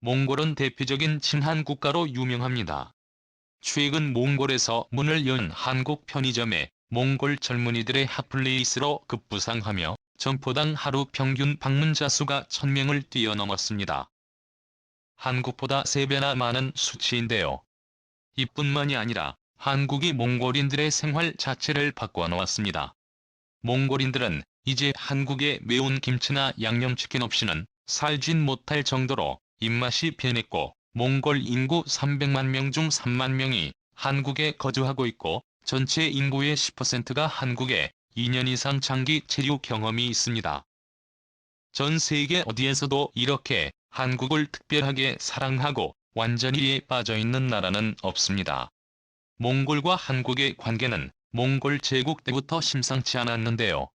몽골은 대표적인 친한 국가로 유명합니다. 최근 몽골에서 문을 연 한국 편의점에 몽골 젊은이들의 핫플레이스로 급부상하며 점포당 하루 평균 방문자 수가 1000명을 뛰어넘었습니다. 한국보다 3배나 많은 수치인데요. 이뿐만이 아니라 한국이 몽골인들의 생활 자체를 바꿔놓았습니다. 몽골인들은 이제 한국의 매운 김치나 양념치킨 없이는 살진 못할 정도로 입맛이 변했고, 몽골 인구 300만 명 중 3만 명이 한국에 거주하고 있고, 전체 인구의 10%가 한국에 2년 이상 장기 체류 경험이 있습니다. 전 세계 어디에서도 이렇게 한국을 특별하게 사랑하고 완전히 빠져있는 나라는 없습니다. 몽골과 한국의 관계는 몽골 제국 때부터 심상치 않았는데요.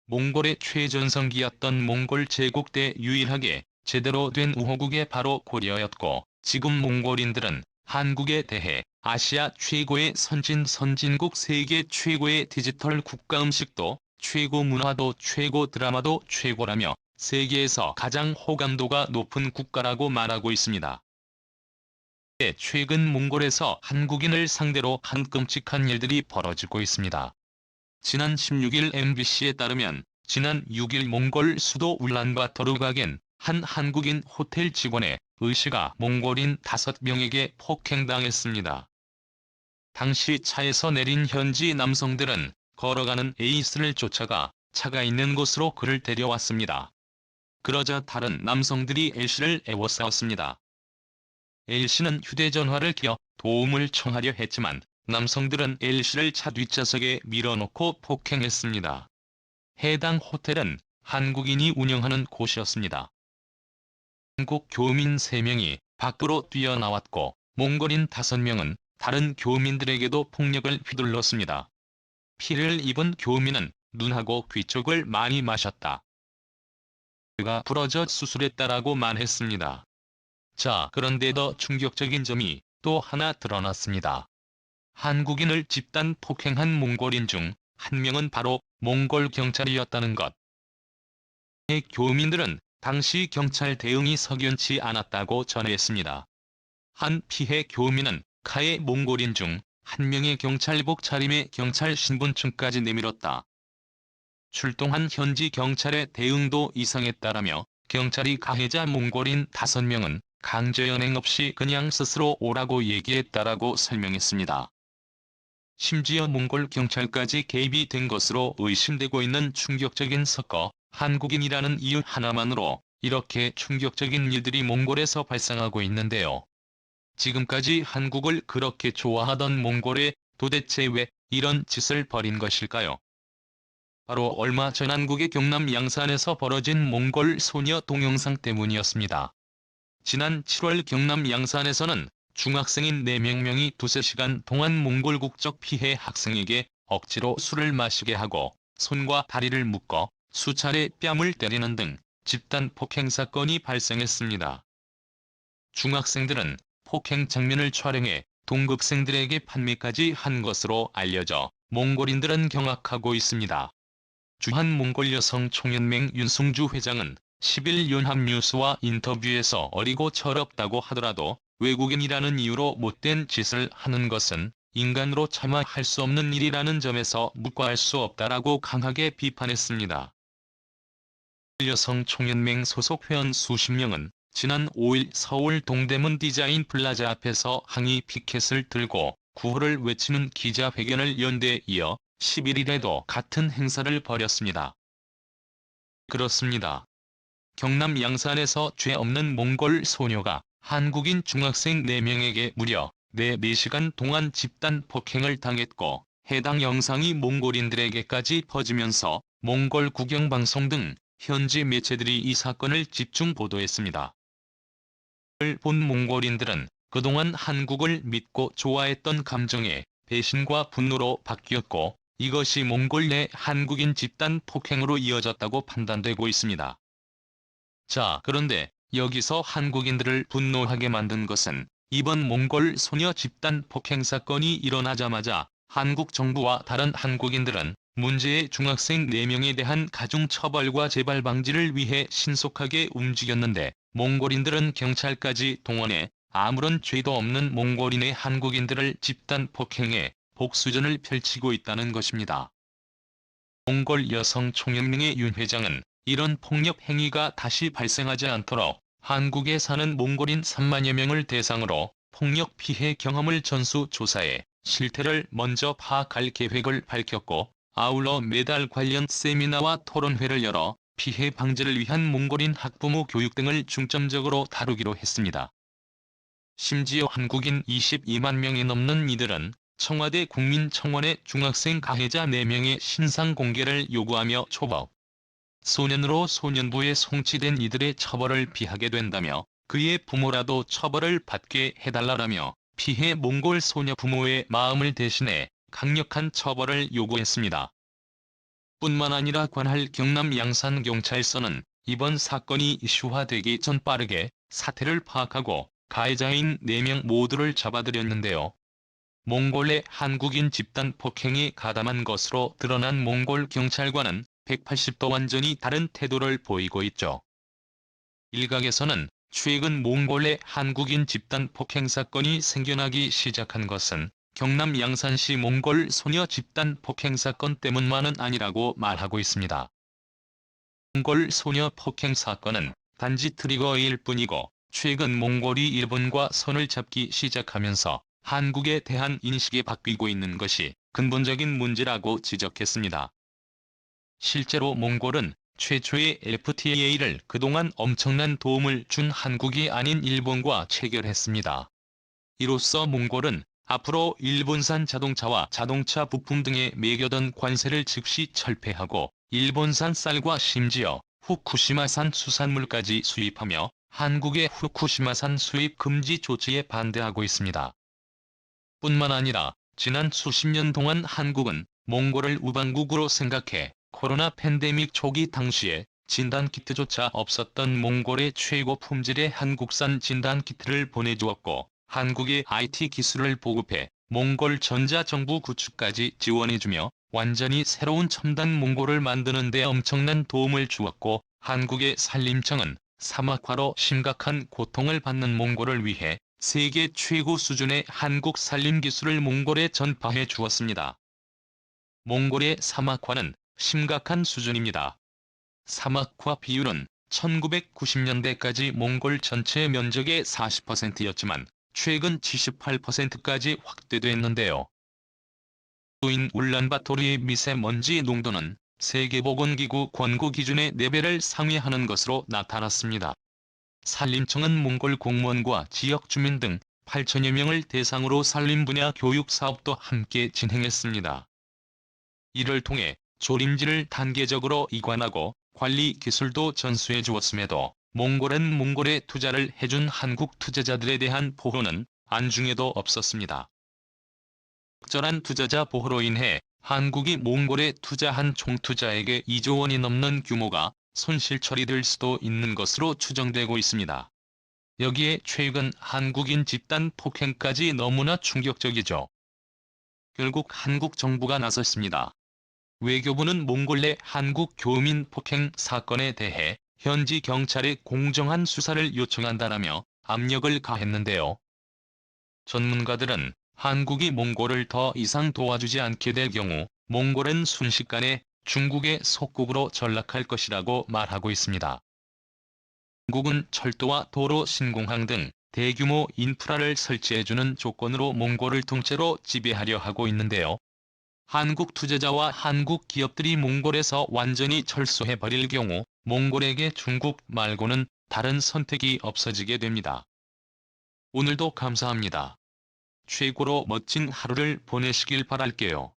몽골의 최전성기였던 몽골 제국 때 유일하게 제대로 된 우호국이 바로 고려였고, 지금 몽골인들은 한국에 대해 아시아 최고의 선진국, 세계 최고의 디지털 국가, 음식도 최고, 문화도 최고, 드라마도 최고라며 세계에서 가장 호감도가 높은 국가라고 말하고 있습니다. 최근 몽골에서 한국인을 상대로 한 끔찍한 일들이 벌어지고 있습니다. 지난 16일 MBC에 따르면 지난 6일 몽골 수도 울란바토르각엔 한 한국인 호텔 직원의 의씨가 몽골인 5명에게 폭행당했습니다. 당시 차에서 내린 현지 남성들은 걸어가는 A씨를 쫓아가 차가 있는 곳으로 그를 데려왔습니다. 그러자 다른 남성들이 A씨를 에워싸었습니다. A씨는 휴대전화를 켜 도움을 청하려 했지만 남성들은 A씨를 차 뒷좌석에 밀어넣고 폭행했습니다. 해당 호텔은 한국인이 운영하는 곳이었습니다. 한국 교민 3명이 밖으로 뛰어나왔고, 몽골인 5명은 다른 교민들에게도 폭력을 휘둘렀습니다. 피해를 입은 교민은 눈하고 귀 쪽을 많이 마셨다. 가 부러져 수술했다라고 말했습니다. 자, 그런데 더 충격적인 점이 또 하나 드러났습니다. 한국인을 집단 폭행한 몽골인 중 1명은 바로 몽골 경찰이었다는 것. 교민들은 당시 경찰 대응이 석연치 않았다고 전했습니다. 한 피해 교민은 카의 몽골인 중 1명의 경찰복 차림에 경찰 신분증까지 내밀었다. 출동한 현지 경찰의 대응도 이상했다라며 경찰이 가해자 몽골인 5명은 강제연행 없이 그냥 스스로 오라고 얘기했다라고 설명했습니다. 심지어 몽골 경찰까지 개입이 된 것으로 의심되고 있는 충격적인 사건, 한국인이라는 이유 하나만으로 이렇게 충격적인 일들이 몽골에서 발생하고 있는데요. 지금까지 한국을 그렇게 좋아하던 몽골에 도대체 왜 이런 짓을 벌인 것일까요? 바로 얼마 전 한국의 경남 양산에서 벌어진 몽골 소녀 동영상 때문이었습니다. 지난 7월 경남 양산에서는 중학생인 4명이 2~3시간 동안 몽골 국적 피해 학생에게 억지로 술을 마시게 하고 손과 다리를 묶어 수차례 뺨을 때리는 등 집단 폭행 사건이 발생했습니다. 중학생들은 폭행 장면을 촬영해 동급생들에게 판매까지 한 것으로 알려져 몽골인들은 경악하고 있습니다. 주한 몽골 여성 총연맹 윤승주 회장은 10일 연합뉴스와 인터뷰에서 어리고 철없다고 하더라도 외국인이라는 이유로 못된 짓을 하는 것은 인간으로 차마 할 수 없는 일이라는 점에서 묵과할 수 없다라고 강하게 비판했습니다. 여성 총연맹 소속 회원 수십 명은 지난 5일 서울 동대문 디자인 플라자 앞에서 항의 피켓을 들고 구호를 외치는 기자회견을 연 데 이어 11일에도 같은 행사를 벌였습니다. 그렇습니다. 경남 양산에서 죄 없는 몽골 소녀가 한국인 중학생 4명에게 무려 4시간 동안 집단 폭행을 당했고, 해당 영상이 몽골인들에게까지 퍼지면서 몽골 국영방송 등 현지 매체들이 이 사건을 집중 보도했습니다. 이를 본 몽골인들은 그동안 한국을 믿고 좋아했던 감정에 배신과 분노로 바뀌었고, 이것이 몽골 내 한국인 집단 폭행으로 이어졌다고 판단되고 있습니다. 자, 그런데 여기서 한국인들을 분노하게 만든 것은 이번 몽골 소녀 집단 폭행 사건이 일어나자마자 한국 정부와 다른 한국인들은 문제의 중학생 4명에 대한 가중처벌과 재발 방지를 위해 신속하게 움직였는데 몽골인들은 경찰까지 동원해 아무런 죄도 없는 몽골인의 한국인들을 집단 폭행해 복수전을 펼치고 있다는 것입니다. 몽골 여성총연맹의 윤 회장은 이런 폭력 행위가 다시 발생하지 않도록 한국에 사는 몽골인 3만여 명을 대상으로 폭력 피해 경험을 전수조사해 실태를 먼저 파악할 계획을 밝혔고, 아울러 매달 관련 세미나와 토론회를 열어 피해 방지를 위한 몽골인 학부모 교육 등을 중점적으로 다루기로 했습니다. 심지어 한국인 22만 명이 넘는 이들은 청와대 국민청원에 중학생 가해자 4명의 신상 공개를 요구하며 초법 소년으로 소년부에 송치된 이들의 처벌을 피하게 된다며 그의 부모라도 처벌을 받게 해달라라며 피해 몽골 소녀 부모의 마음을 대신해 강력한 처벌을 요구했습니다. 뿐만 아니라 관할 경남 양산경찰서는 이번 사건이 이슈화되기 전 빠르게 사태를 파악하고 가해자인 4명 모두를 잡아들였는데요. 몽골의 한국인 집단 폭행이 가담한 것으로 드러난 몽골 경찰관은 180도 완전히 다른 태도를 보이고 있죠. 일각에서는 최근 몽골의 한국인 집단 폭행 사건이 생겨나기 시작한 것은 경남 양산시 몽골 소녀 집단 폭행 사건 때문만은 아니라고 말하고 있습니다. 몽골 소녀 폭행 사건은 단지 트리거일 뿐이고, 최근 몽골이 일본과 손을 잡기 시작하면서 한국에 대한 인식이 바뀌고 있는 것이 근본적인 문제라고 지적했습니다. 실제로 몽골은 최초의 FTA를 그동안 엄청난 도움을 준 한국이 아닌 일본과 체결했습니다. 이로써 몽골은 앞으로 일본산 자동차와 자동차 부품 등에 매겨던 관세를 즉시 철폐하고 일본산 쌀과 심지어 후쿠시마산 수산물까지 수입하며 한국의 후쿠시마산 수입 금지 조치에 반대하고 있습니다. 뿐만 아니라 지난 수십 년 동안 한국은 몽골을 우방국으로 생각해 코로나 팬데믹 초기 당시에 진단키트조차 없었던 몽골의 최고 품질의 한국산 진단키트를 보내주었고, 한국의 IT 기술을 보급해 몽골 전자정부 구축까지 지원해주며 완전히 새로운 첨단 몽골을 만드는 데 엄청난 도움을 주었고, 한국의 산림청은 사막화로 심각한 고통을 받는 몽골을 위해 세계 최고 수준의 한국 산림 기술을 몽골에 전파해 주었습니다. 몽골의 사막화는 심각한 수준입니다. 사막화 비율은 1990년대까지 몽골 전체 면적의 40%였지만 최근 78%까지 확대됐는데요. 또인 울란바토르의 미세먼지 농도는 세계보건기구 권고 기준의 4배를 상회하는 것으로 나타났습니다. 산림청은 몽골 공무원과 지역 주민 등 8천여 명을 대상으로 산림 분야 교육 사업도 함께 진행했습니다. 이를 통해 조림지를 단계적으로 이관하고 관리 기술도 전수해 주었음에도 몽골은 몽골에 투자를 해준 한국 투자자들에 대한 보호는 안중에도 없었습니다. 적절한 투자자 보호로 인해 한국이 몽골에 투자한 총투자액의 2조 원이 넘는 규모가 손실 처리될 수도 있는 것으로 추정되고 있습니다. 여기에 최근 한국인 집단 폭행까지 너무나 충격적이죠. 결국 한국 정부가 나섰습니다. 외교부는 몽골 내 한국 교민 폭행 사건에 대해 현지 경찰에 공정한 수사를 요청한다라며 압력을 가했는데요. 전문가들은 한국이 몽골을 더 이상 도와주지 않게 될 경우 몽골은 순식간에 중국의 속국으로 전락할 것이라고 말하고 있습니다. 한국은 철도와 도로 신공항 등 대규모 인프라를 설치해주는 조건으로 몽골을 통째로 지배하려 하고 있는데요. 한국 투자자와 한국 기업들이 몽골에서 완전히 철수해버릴 경우 몽골에게 중국 말고는 다른 선택이 없어지게 됩니다. 오늘도 감사합니다. 최고로 멋진 하루를 보내시길 바랄게요.